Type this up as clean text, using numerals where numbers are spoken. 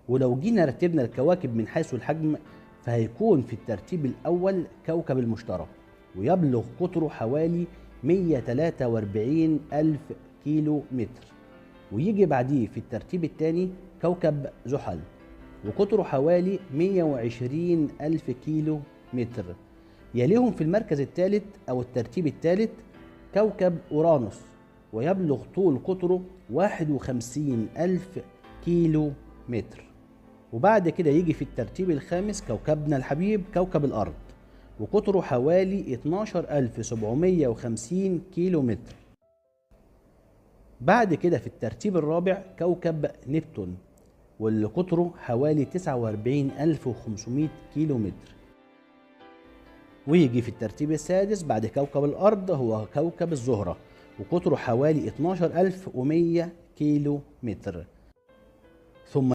ولو جينا رتبنا الكواكب من حيث الحجم، فهيكون في الترتيب الأول كوكب المشتري، ويبلغ قطره حوالي 143 ألف كيلو متر. ويجي بعديه في الترتيب الثاني كوكب زحل، وقطره حوالي 120 ألف كيلو متر. يليهم في المركز الثالث أو الترتيب الثالث كوكب أورانوس، ويبلغ طول قطره 51 ألف كيلو متر. وبعد كده يجي في الترتيب الخامس كوكبنا الحبيب كوكب الأرض، وقطره حوالي 12750 كيلو متر. بعد كده في الترتيب الرابع كوكب نبتون، واللي قطره حوالي 49500 كيلو متر. ويجي في الترتيب السادس بعد كوكب الأرض هو كوكب الزهرة، وقطره حوالي 12100 كيلو متر. ثم